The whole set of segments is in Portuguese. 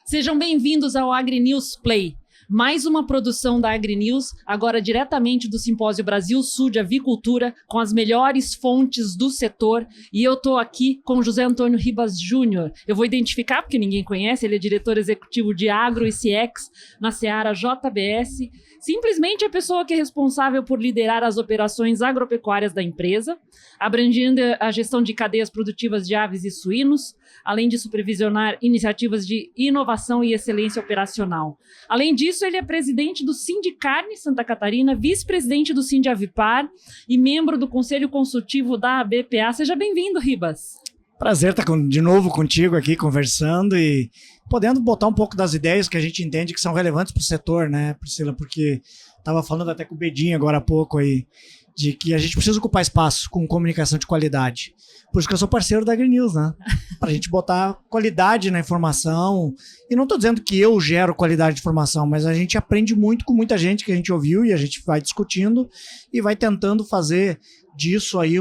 Sejam bem-vindos ao AgriNews Play, mais uma produção da AgriNews, agora diretamente do Simpósio Brasil Sul de Avicultura, com as melhores fontes do setor. E eu estou aqui com José Antônio Ribas Júnior. Eu vou identificar, porque ninguém conhece, ele é diretor executivo de Agro e CX na Seara JBS. Simplesmente a pessoa que é responsável por liderar as operações agropecuárias da empresa, abrangendo a gestão de cadeias produtivas de aves e suínos, além de supervisionar iniciativas de inovação e excelência operacional. Além disso, ele é presidente do Sindicarne Santa Catarina, vice-presidente do Sindavipar e membro do Conselho Consultivo da ABPA. Seja bem-vindo, Ribas. Prazer estar de novo contigo aqui conversando e podendo botar um pouco das ideias que a gente entende que são relevantes para o setor, né, Priscila? Porque estava falando até com o Bedinho agora há pouco aí, de que a gente precisa ocupar espaço com comunicação de qualidade. Por isso que eu sou parceiro da AgriNews, né? Para a gente botar qualidade na informação. E não estou dizendo que eu gero qualidade de informação, mas a gente aprende muito com muita gente que a gente ouviu e a gente vai discutindo e vai tentando fazer disso aí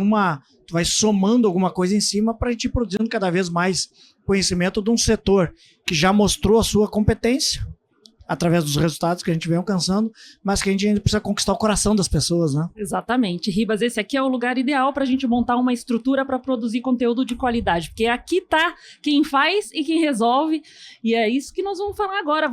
vai somando alguma coisa em cima para a gente ir produzindo cada vez mais conhecimento de um setor que já mostrou a sua competência através dos resultados que a gente vem alcançando, mas que a gente ainda precisa conquistar o coração das pessoas, né? Exatamente. Ribas, esse aqui é o lugar ideal para a gente montar uma estrutura para produzir conteúdo de qualidade, porque aqui tá quem faz e quem resolve, e é isso que nós vamos falar agora.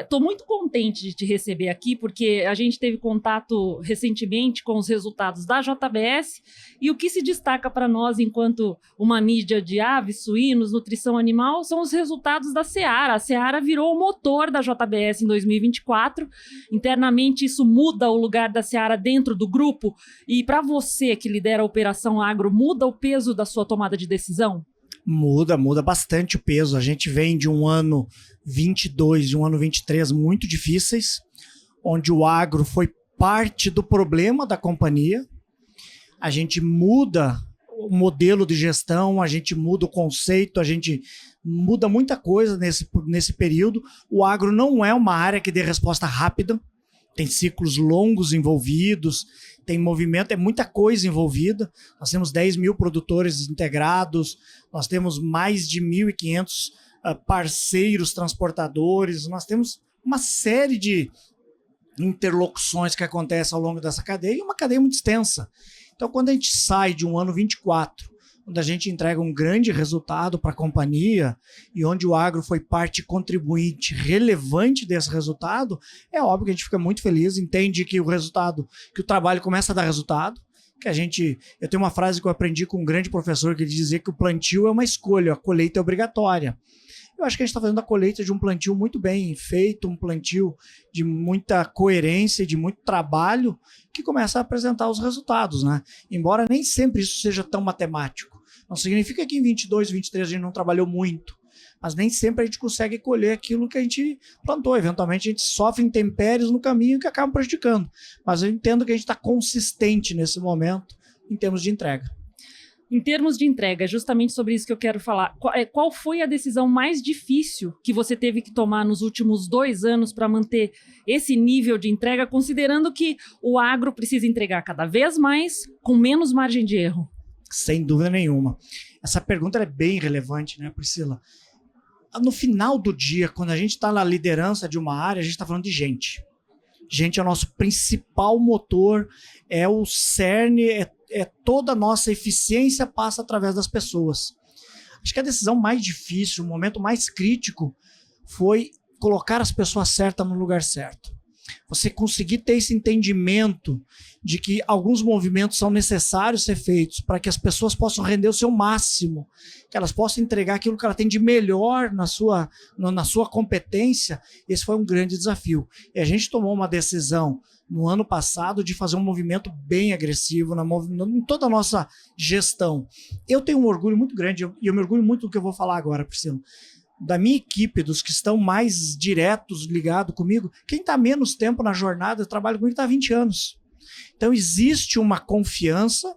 Estou muito contente de te receber aqui, porque a gente teve contato recentemente com os resultados da JBS, e o que se destaca para nós enquanto uma mídia de aves, suínos, nutrição animal, são os resultados da Seara. A Seara virou o motor da JBS em 2024. Internamente, isso muda o lugar da Seara dentro do grupo, e para você que lidera a operação agro, muda o peso da sua tomada de decisão? Muda bastante o peso. A gente vem de um ano 22, de um ano 23 muito difíceis, onde o agro foi parte do problema da companhia. A gente muda o modelo de gestão, a gente muda o conceito, a gente muda muita coisa nesse período. O agro não é uma área que dê resposta rápida, tem ciclos longos envolvidos, tem movimento, é muita coisa envolvida. Nós temos 10 mil produtores integrados, nós temos mais de 1.500 parceiros transportadores, nós temos uma série de interlocuções que acontecem ao longo dessa cadeia, e uma cadeia muito extensa. Então, quando a gente sai de um ano 24, onde a gente entrega um grande resultado para a companhia e onde o agro foi parte contribuinte relevante desse resultado, é óbvio que a gente fica muito feliz, entende que que o trabalho começa a dar resultado, eu tenho uma frase que eu aprendi com um grande professor que ele dizia que o plantio é uma escolha, a colheita é obrigatória. Eu acho que a gente está fazendo a colheita de um plantio muito bem feito, um plantio de muita coerência e de muito trabalho que começa a apresentar os resultados, né? Embora nem sempre isso seja tão matemático. Não significa que em 22, 23 a gente não trabalhou muito, mas nem sempre a gente consegue colher aquilo que a gente plantou. Eventualmente a gente sofre intempéries no caminho que acabam prejudicando. Mas eu entendo que a gente está consistente nesse momento em termos de entrega. Em termos de entrega, é justamente sobre isso que eu quero falar. Qual foi a decisão mais difícil que você teve que tomar nos últimos 2 anos para manter esse nível de entrega, considerando que o agro precisa entregar cada vez mais com menos margem de erro? Sem dúvida nenhuma. Essa pergunta é bem relevante, né, Priscila? No final do dia, quando a gente está na liderança de uma área, a gente está falando de gente. Gente é o nosso principal motor, é o cerne, toda a nossa eficiência passa através das pessoas. Acho que a decisão mais difícil, o momento mais crítico, foi colocar as pessoas certas no lugar certo. Você conseguir ter esse entendimento de que alguns movimentos são necessários ser feitos para que as pessoas possam render o seu máximo, que elas possam entregar aquilo que ela tem de melhor na sua competência. Esse foi um grande desafio. E a gente tomou uma decisão no ano passado de fazer um movimento bem agressivo em toda a nossa gestão. Eu tenho um orgulho muito grande, e eu me orgulho muito do que eu vou falar agora, Priscila. Da minha equipe, dos que estão mais diretos ligados comigo, quem está menos tempo na jornada, trabalha comigo, está há 20 anos. Então existe uma confiança,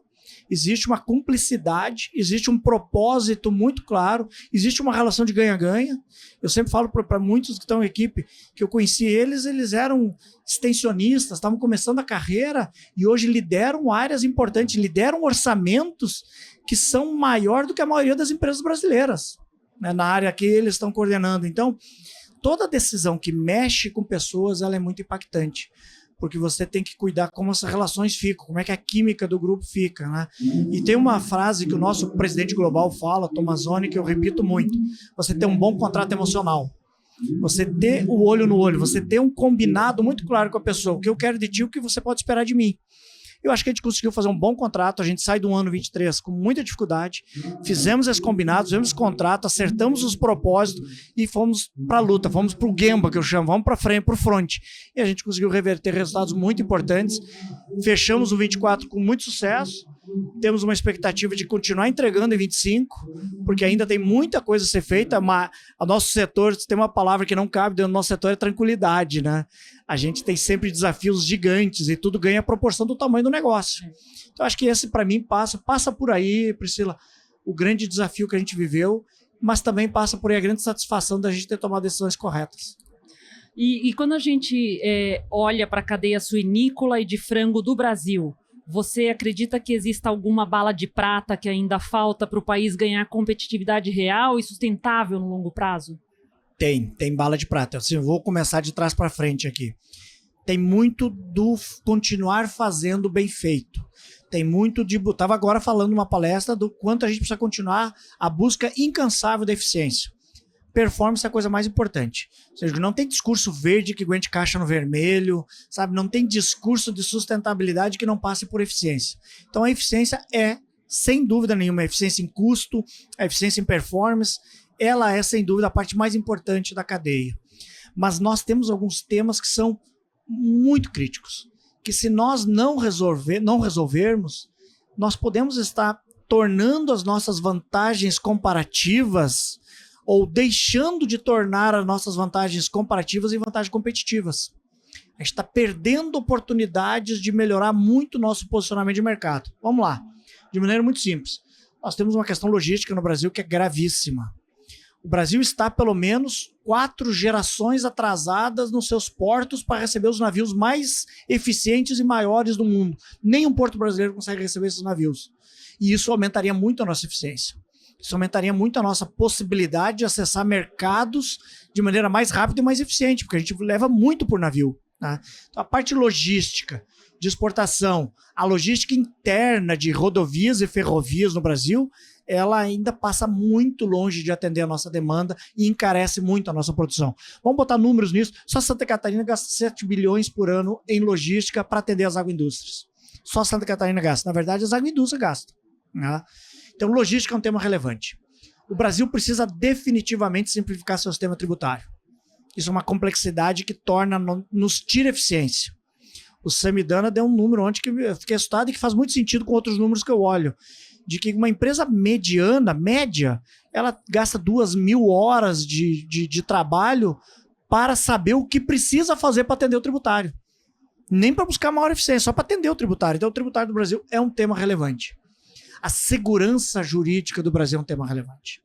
existe uma cumplicidade, existe um propósito muito claro, existe uma relação de ganha-ganha. Eu sempre falo para muitos que estão em equipe que eu conheci eles eram extensionistas, estavam começando a carreira e hoje lideram áreas importantes, lideram orçamentos que são maior do que a maioria das empresas brasileiras. né? Na área que eles estão coordenando. Então, toda decisão que mexe com pessoas, ela é muito impactante, porque você tem que cuidar como essas relações ficam, como é que a química do grupo fica, né? E tem uma frase que o nosso presidente global fala, Tomazoni, que eu repito muito: você tem um bom contrato emocional. Você ter o olho no olho, você ter um combinado muito claro com a pessoa, o que eu quero de ti, o que você pode esperar de mim. Eu acho que a gente conseguiu fazer um bom contrato, a gente sai do ano 23 com muita dificuldade, fizemos esse combinado, fizemos esse contrato, acertamos os propósitos e fomos para a luta, fomos para o Gemba, que eu chamo, vamos para frente, para o front. E a gente conseguiu reverter resultados muito importantes, fechamos o 24 com muito sucesso, temos uma expectativa de continuar entregando em 25, porque ainda tem muita coisa a ser feita, mas o nosso setor, tem uma palavra que não cabe dentro do nosso setor, é tranquilidade, né? A gente tem sempre desafios gigantes e tudo ganha a proporção do tamanho do negócio. Então, acho que esse, para mim, passa por aí, Priscila, o grande desafio que a gente viveu, mas também passa por aí a grande satisfação da gente ter tomado decisões corretas. E quando a gente olha para a cadeia suinícola e de frango do Brasil, você acredita que exista alguma bala de prata que ainda falta para o país ganhar competitividade real e sustentável no longo prazo? Tem bala de prata. Assim, eu vou começar de trás para frente aqui. Tem muito do continuar fazendo bem feito. Tem muito de... Estava agora falando numa palestra do quanto a gente precisa continuar a busca incansável da eficiência. Performance é a coisa mais importante. Ou seja, não tem discurso verde que aguente caixa no vermelho, sabe? Não tem discurso de sustentabilidade que não passe por eficiência. Então a eficiência é, sem dúvida nenhuma, a eficiência em custo, a eficiência em performance, ela é, sem dúvida, a parte mais importante da cadeia. Mas nós temos alguns temas que são muito críticos, que se nós não resolvermos, nós podemos estar tornando as nossas vantagens comparativas ou deixando de tornar as nossas vantagens comparativas em vantagens competitivas. A gente está perdendo oportunidades de melhorar muito o nosso posicionamento de mercado. Vamos lá, de maneira muito simples. Nós temos uma questão logística no Brasil que é gravíssima. O Brasil está, pelo menos, 4 gerações atrasadas nos seus portos para receber os navios mais eficientes e maiores do mundo. Nenhum porto brasileiro consegue receber esses navios. E isso aumentaria muito a nossa eficiência. Isso aumentaria muito a nossa possibilidade de acessar mercados de maneira mais rápida e mais eficiente, porque a gente leva muito por navio, né? Então, a parte logística, de exportação, a logística interna de rodovias e ferrovias no Brasil, ela ainda passa muito longe de atender a nossa demanda e encarece muito a nossa produção. Vamos botar números nisso. Só Santa Catarina gasta 7 bilhões por ano em logística para atender as agroindústrias. Só Santa Catarina gasta. Na verdade, as agroindústrias gastam, né? Então, logística é um tema relevante. O Brasil precisa definitivamente simplificar seu sistema tributário. Isso é uma complexidade que nos tira eficiência. O Samidana deu um número ontem que eu fiquei assustado e que faz muito sentido com outros números que eu olho, de que uma empresa mediana, média, ela gasta 2.000 horas de trabalho para saber o que precisa fazer para atender o tributário. Nem para buscar maior eficiência, só para atender o tributário. Então, o tributário do Brasil é um tema relevante. A segurança jurídica do Brasil é um tema relevante.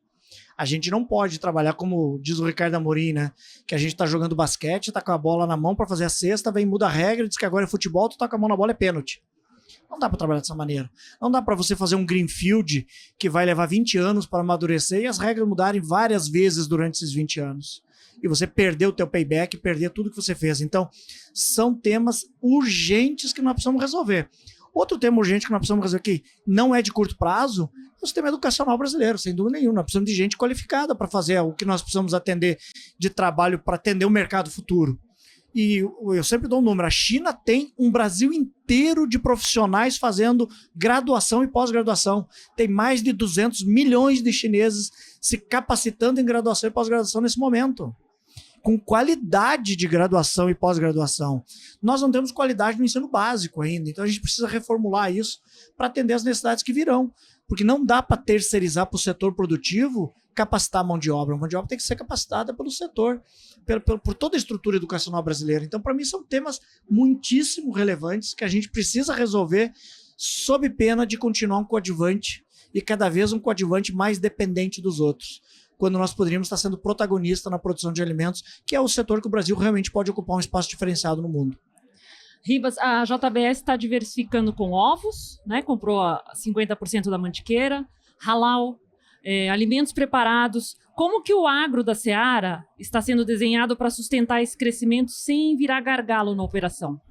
A gente não pode trabalhar, como diz o Ricardo Amorim, né? Que a gente está jogando basquete, está com a bola na mão para fazer a cesta, vem, muda a regra, diz que agora é futebol, tu tá com a mão na bola, é pênalti. Não dá para trabalhar dessa maneira. Não dá para você fazer um greenfield que vai levar 20 anos para amadurecer e as regras mudarem várias vezes durante esses 20 anos. E você perder o teu payback, perder tudo que você fez. Então, são temas urgentes que nós precisamos resolver. Outro tema urgente que nós precisamos resolver aqui, não é de curto prazo, é o sistema educacional brasileiro, sem dúvida nenhuma. Nós precisamos de gente qualificada para fazer o que nós precisamos atender de trabalho para atender o mercado futuro. E eu sempre dou um número, a China tem um Brasil inteiro de profissionais fazendo graduação e pós-graduação. Tem mais de 200 milhões de chineses se capacitando em graduação e pós-graduação nesse momento, com qualidade de graduação e pós-graduação. Nós não temos qualidade no ensino básico ainda, então a gente precisa reformular isso para atender as necessidades que virão, porque não dá para terceirizar para o setor produtivo capacitar a mão de obra. A mão de obra tem que ser capacitada pelo setor, por toda a estrutura educacional brasileira. Então, para mim, são temas muitíssimo relevantes que a gente precisa resolver sob pena de continuar um coadjuvante e cada vez um coadjuvante mais dependente dos outros, quando nós poderíamos estar sendo protagonista na produção de alimentos, que é o setor que o Brasil realmente pode ocupar um espaço diferenciado no mundo. Ribas, a JBS está diversificando com ovos, né? Comprou 50% da mantiqueira, halal, alimentos preparados. Como que o agro da Seara está sendo desenhado para sustentar esse crescimento sem virar gargalo na operação?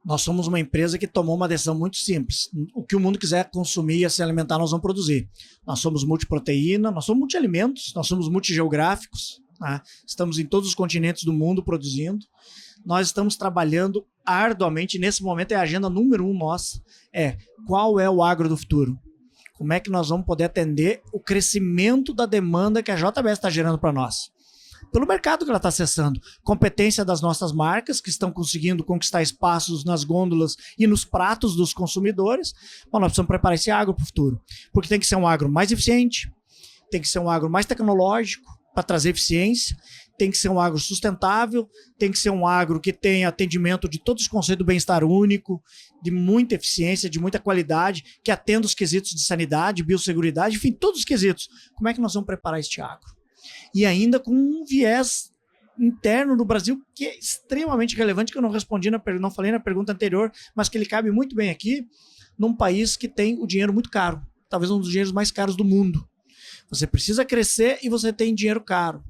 Nós somos uma empresa que tomou uma decisão muito simples. O que o mundo quiser consumir e se alimentar, nós vamos produzir. Nós somos multiproteína, nós somos multialimentos, nós somos multigeográficos, né? Estamos em todos os continentes do mundo produzindo. Nós estamos trabalhando arduamente, nesse momento é a agenda número 1 nossa, qual é o agro do futuro? Como é que nós vamos poder atender o crescimento da demanda que a JBS está gerando para nós? Pelo mercado que ela está acessando, competência das nossas marcas, que estão conseguindo conquistar espaços nas gôndolas e nos pratos dos consumidores. Bom, nós precisamos preparar esse agro para o futuro, porque tem que ser um agro mais eficiente, tem que ser um agro mais tecnológico para trazer eficiência, tem que ser um agro sustentável, tem que ser um agro que tenha atendimento de todos os conceitos do bem-estar único, de muita eficiência, de muita qualidade, que atenda os quesitos de sanidade, biosseguridade, enfim, todos os quesitos. Como é que nós vamos preparar este agro? E ainda com um viés interno no Brasil que é extremamente relevante, que eu não respondi, não falei na pergunta anterior, mas que ele cabe muito bem aqui, num país que tem o dinheiro muito caro, talvez um dos dinheiros mais caros do mundo. Você precisa crescer e você tem dinheiro caro.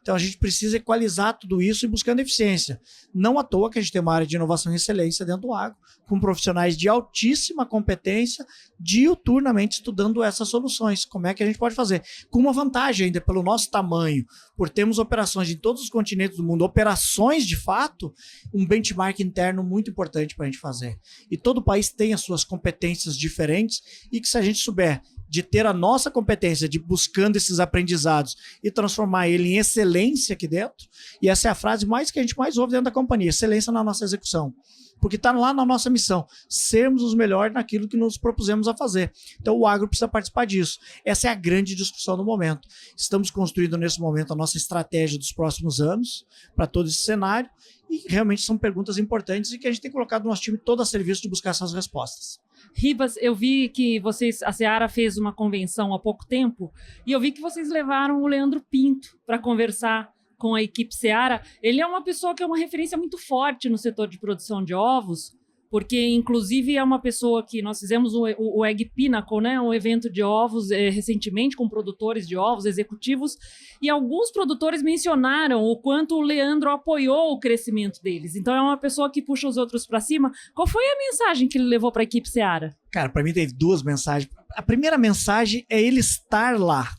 Então a gente precisa equalizar tudo isso e buscando eficiência. Não à toa que a gente tem uma área de inovação e excelência dentro do agro, com profissionais de altíssima competência, diuturnamente estudando essas soluções. Como é que a gente pode fazer? Com uma vantagem ainda, pelo nosso tamanho, por termos operações em todos os continentes do mundo, operações de fato, um benchmark interno muito importante para a gente fazer. E todo país tem as suas competências diferentes e que se a gente souber de ter a nossa competência, de buscando esses aprendizados e transformar ele em excelência aqui dentro, e essa é a frase que a gente mais ouve dentro da companhia, excelência na nossa execução. Porque está lá na nossa missão, sermos os melhores naquilo que nos propusemos a fazer. Então o agro precisa participar disso. Essa é a grande discussão do momento. Estamos construindo nesse momento a nossa estratégia dos próximos anos para todo esse cenário, e realmente são perguntas importantes e que a gente tem colocado no nosso time todo a serviço de buscar essas respostas. Ribas, eu vi que a Seara fez uma convenção há pouco tempo e eu vi que vocês levaram o Leandro Pinto para conversar com a equipe Seara. Ele é uma pessoa que é uma referência muito forte no setor de produção de ovos, porque inclusive é uma pessoa que nós fizemos o Egg Pinnacle, né, um evento de ovos recentemente com produtores de ovos executivos, e alguns produtores mencionaram o quanto o Leandro apoiou o crescimento deles. Então é uma pessoa que puxa os outros para cima. Qual foi a mensagem que ele levou para a equipe Seara? Cara, para mim teve 2 mensagens. A primeira mensagem é ele estar lá.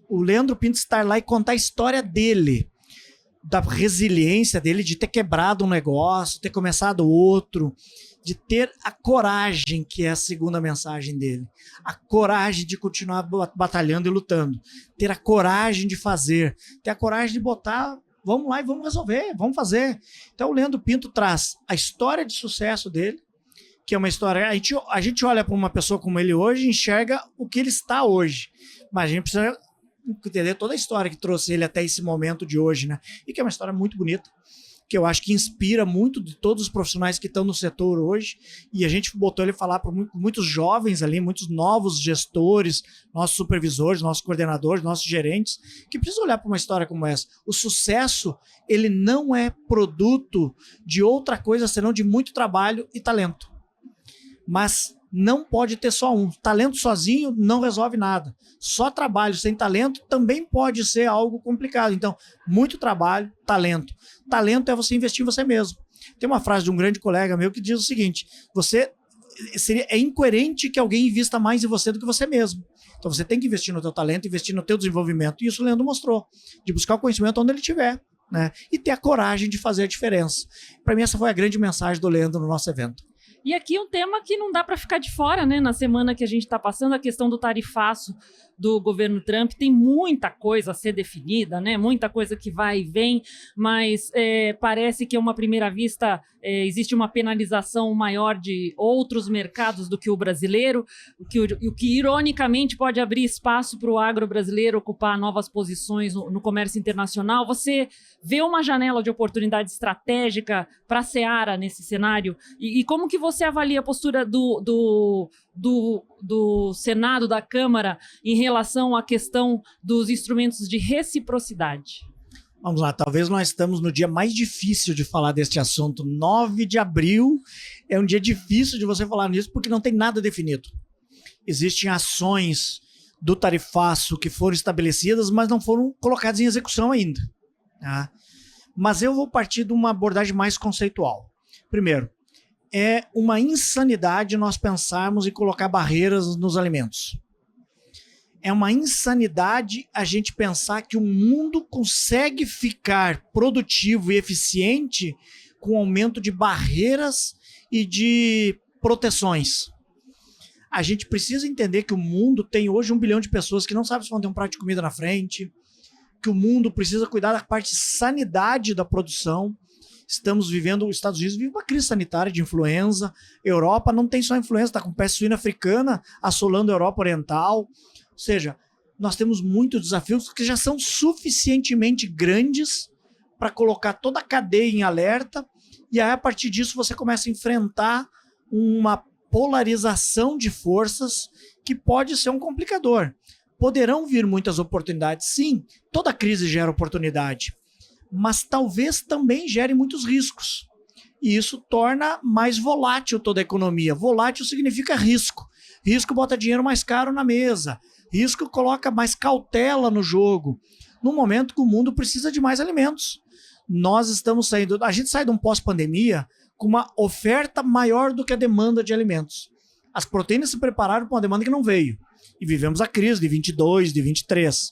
O Leandro Pinto estar lá e contar a história dele, da resiliência dele, de ter quebrado um negócio, ter começado outro, de ter a coragem, que é a segunda mensagem dele. A coragem de continuar batalhando e lutando. Ter a coragem de fazer. Ter a coragem de botar, vamos lá e vamos resolver, vamos fazer. Então o Leandro Pinto traz a história de sucesso dele, que é uma história... A gente olha para uma pessoa como ele hoje e enxerga o que ele está hoje. Mas a gente precisa entender toda a história que trouxe ele até esse momento de hoje, né? E que é uma história muito bonita, que eu acho que inspira muito de todos os profissionais que estão no setor hoje, e a gente botou ele falar para muitos jovens ali, muitos novos gestores, nossos supervisores, nossos coordenadores, nossos gerentes, que precisam olhar para uma história como essa. O sucesso, ele não é produto de outra coisa senão de muito trabalho e talento. Mas não pode ter só um. Talento sozinho não resolve nada. Só trabalho sem talento também pode ser algo complicado. Então, muito trabalho, talento. Talento é você investir em você mesmo. Tem uma frase de um grande colega meu que diz o seguinte: é incoerente que alguém invista mais em você do que você mesmo. Então você tem que investir no teu talento, investir no teu desenvolvimento. E isso o Leandro mostrou, de buscar o conhecimento onde ele estiver, né? E ter a coragem de fazer a diferença. Para mim essa foi a grande mensagem do Leandro no nosso evento. E aqui um tema que não dá para ficar de fora, né? Na semana que a gente está passando, a questão do tarifaço do governo Trump. Tem muita coisa a ser definida, né? Muita coisa que vai e vem, mas parece que, a uma primeira vista, existe uma penalização maior de outros mercados do que o brasileiro, o que ironicamente pode abrir espaço para o agro brasileiro ocupar novas posições no comércio internacional. Você vê uma janela de oportunidade estratégica para a Seara nesse cenário? E como que você avalia a postura do Senado, da Câmara, em relação à questão dos instrumentos de reciprocidade? Vamos lá, talvez nós estamos no dia mais difícil de falar deste assunto. 9 de abril é um dia difícil de você falar nisso porque não tem nada definido. Existem ações do tarifaço que foram estabelecidas, mas não foram colocadas em execução ainda. Tá? Mas eu vou partir de uma abordagem mais conceitual. Primeiro, é uma insanidade nós pensarmos em colocar barreiras nos alimentos. É uma insanidade a gente pensar que o mundo consegue ficar produtivo e eficiente com o aumento de barreiras e de proteções. A gente precisa entender que o mundo tem hoje 1 bilhão de pessoas que não sabem se vão ter um prato de comida na frente, que o mundo precisa cuidar da parte de sanidade da produção. Estamos vivendo, os Estados Unidos vive uma crise sanitária de influenza, Europa não tem só influenza, está com peste suína africana assolando a Europa Oriental. Ou seja, nós temos muitos desafios que já são suficientemente grandes para colocar toda a cadeia em alerta, e aí a partir disso você começa a enfrentar uma polarização de forças que pode ser um complicador. Poderão vir muitas oportunidades, sim, toda crise gera oportunidade, mas talvez também gere muitos riscos. E isso torna mais volátil toda a economia. Volátil significa risco. Risco bota dinheiro mais caro na mesa. Risco coloca mais cautela no jogo. No momento que o mundo precisa de mais alimentos. Nós estamos saindo... A gente sai de um pós-pandemia com uma oferta maior do que a demanda de alimentos. As proteínas se prepararam para uma demanda que não veio. E vivemos a crise de 22, de 23.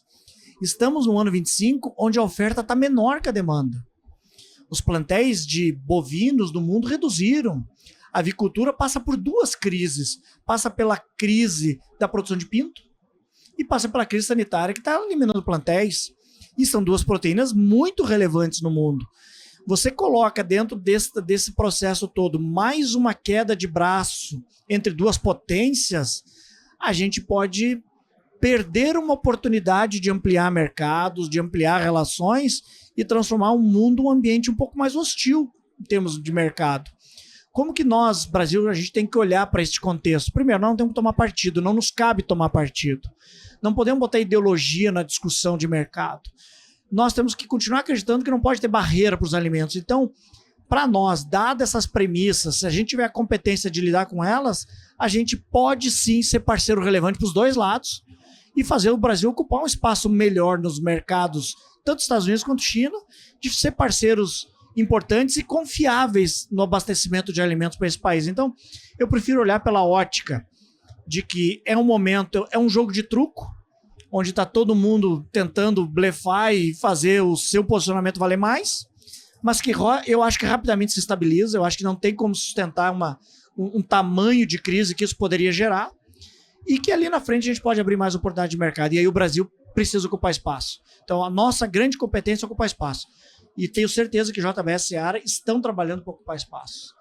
Estamos no ano 25, onde a oferta está menor que a demanda. Os plantéis de bovinos do mundo reduziram. A avicultura passa por 2 crises. Passa pela crise da produção de pinto e passa pela crise sanitária que está eliminando plantéis. E são 2 proteínas muito relevantes no mundo. Você coloca dentro desse processo todo mais uma queda de braço entre 2 potências, a gente pode perder uma oportunidade de ampliar mercados, de ampliar relações e transformar o mundo um ambiente um pouco mais hostil em termos de mercado. Como que nós, Brasil, a gente tem que olhar para este contexto? Primeiro, nós não temos que tomar partido, não nos cabe tomar partido. Não podemos botar ideologia na discussão de mercado. Nós temos que continuar acreditando que não pode ter barreira para os alimentos. Então, para nós, dadas essas premissas, se a gente tiver a competência de lidar com elas, a gente pode sim ser parceiro relevante para os 2 lados e fazer o Brasil ocupar um espaço melhor nos mercados, tanto dos Estados Unidos quanto China, de ser parceiros importantes e confiáveis no abastecimento de alimentos para esse país. Então, eu prefiro olhar pela ótica de que é um momento, é um jogo de truco, onde está todo mundo tentando blefar e fazer o seu posicionamento valer mais, mas que eu acho que rapidamente se estabiliza, eu acho que não tem como sustentar um tamanho de crise que isso poderia gerar, e que ali na frente a gente pode abrir mais oportunidade de mercado, e aí o Brasil precisa ocupar espaço. Então a nossa grande competência é ocupar espaço, e tenho certeza que JBS e Seara estão trabalhando para ocupar espaço,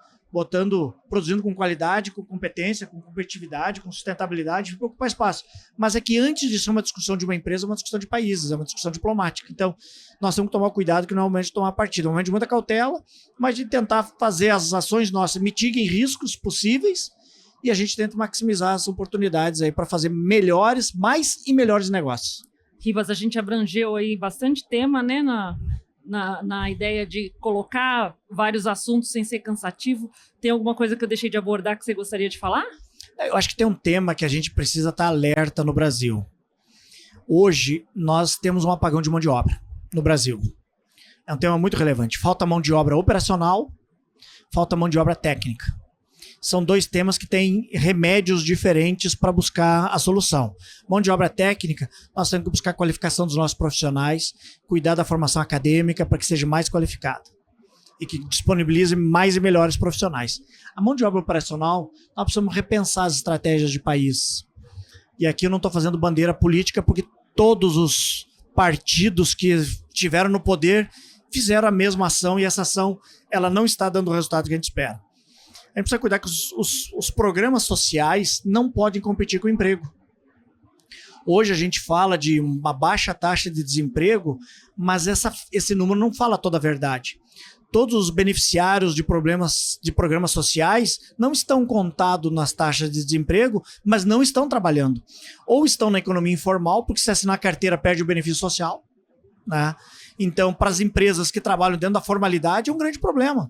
produzindo com qualidade, com competência, com competitividade, com sustentabilidade, para ocupar espaço. Mas é que antes de ser uma discussão de uma empresa, é uma discussão de países, é uma discussão diplomática. Então, nós temos que tomar cuidado, que não é o momento de tomar partido, é um momento de muita cautela, mas de tentar fazer as ações nossas mitiguem riscos possíveis e a gente tenta maximizar as oportunidades aí para fazer mais e melhores negócios. Ribas, a gente abrangeu aí bastante tema, né, na ideia de colocar vários assuntos sem ser cansativo. Tem alguma coisa que eu deixei de abordar que você gostaria de falar? Eu acho que tem um tema que a gente precisa estar alerta no Brasil. Hoje, nós temos um apagão de mão de obra no Brasil. É um tema muito relevante. Falta mão de obra operacional, falta mão de obra técnica. São 2 temas que têm remédios diferentes para buscar a solução. Mão de obra técnica, nós temos que buscar a qualificação dos nossos profissionais, cuidar da formação acadêmica para que seja mais qualificada e que disponibilize mais e melhores profissionais. A mão de obra operacional, nós precisamos repensar as estratégias de país. E aqui eu não estou fazendo bandeira política, porque todos os partidos que estiveram no poder fizeram a mesma ação, e essa ação ela não está dando o resultado que a gente espera. A gente precisa cuidar que os programas sociais não podem competir com o emprego. Hoje a gente fala de uma baixa taxa de desemprego, mas esse número não fala toda a verdade. Todos os beneficiários de programas sociais não estão contados nas taxas de desemprego, mas não estão trabalhando. Ou estão na economia informal, porque se assinar carteira perde o benefício social, né? Então, para as empresas que trabalham dentro da formalidade, é um grande problema.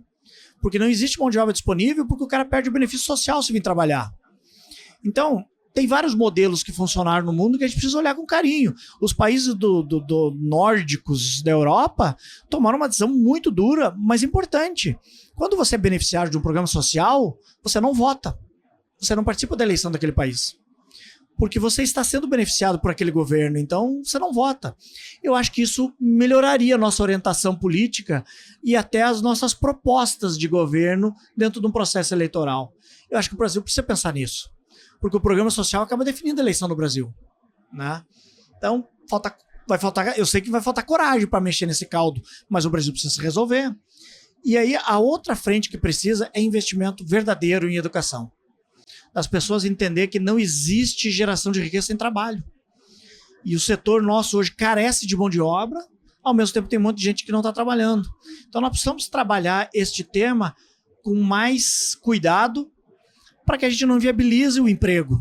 Porque não existe mão de obra disponível, porque o cara perde o benefício social se vir trabalhar. Então, tem vários modelos que funcionaram no mundo que a gente precisa olhar com carinho. Os países nórdicos da Europa tomaram uma decisão muito dura, mas importante. Quando você é beneficiário de um programa social, você não vota. Você não participa da eleição daquele país. Porque você está sendo beneficiado por aquele governo, então você não vota. Eu acho que isso melhoraria a nossa orientação política e até as nossas propostas de governo dentro de um processo eleitoral. Eu acho que o Brasil precisa pensar nisso. Porque o programa social acaba definindo a eleição no Brasil, né? Então, vai faltar, eu sei que vai faltar coragem para mexer nesse caldo, mas o Brasil precisa se resolver. E aí, a outra frente que precisa é investimento verdadeiro em educação. As pessoas entender que não existe geração de riqueza sem trabalho. E o setor nosso hoje carece de mão de obra, ao mesmo tempo tem um monte de gente que não está trabalhando. Então, nós precisamos trabalhar este tema com mais cuidado, para que a gente não inviabilize o emprego,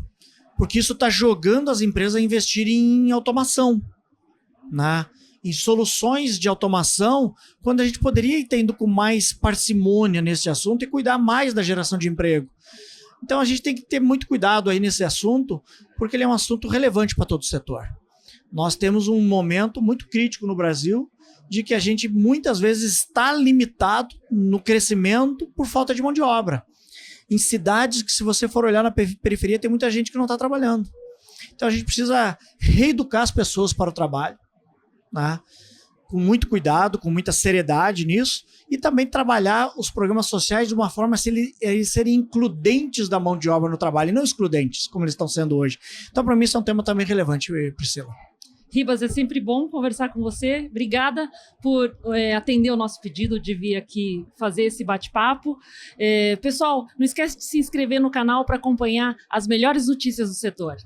porque isso está jogando as empresas a investirem em automação, né? Em soluções de automação, quando a gente poderia ir tendo com mais parcimônia nesse assunto e cuidar mais da geração de emprego. Então a gente tem que ter muito cuidado aí nesse assunto, porque ele é um assunto relevante para todo o setor. Nós temos um momento muito crítico no Brasil de que a gente muitas vezes está limitado no crescimento por falta de mão de obra. Em cidades que, se você for olhar na periferia, tem muita gente que não está trabalhando. Então a gente precisa reeducar as pessoas para o trabalho, né? Com muito cuidado, com muita seriedade nisso, e também trabalhar os programas sociais de uma forma a eles serem includentes da mão de obra no trabalho, e não excludentes, como eles estão sendo hoje. Então, para mim, isso é um tema também relevante, Priscila. Ribas, é sempre bom conversar com você. Obrigada por atender o nosso pedido de vir aqui fazer esse bate-papo. Pessoal, não esquece de se inscrever no canal para acompanhar as melhores notícias do setor.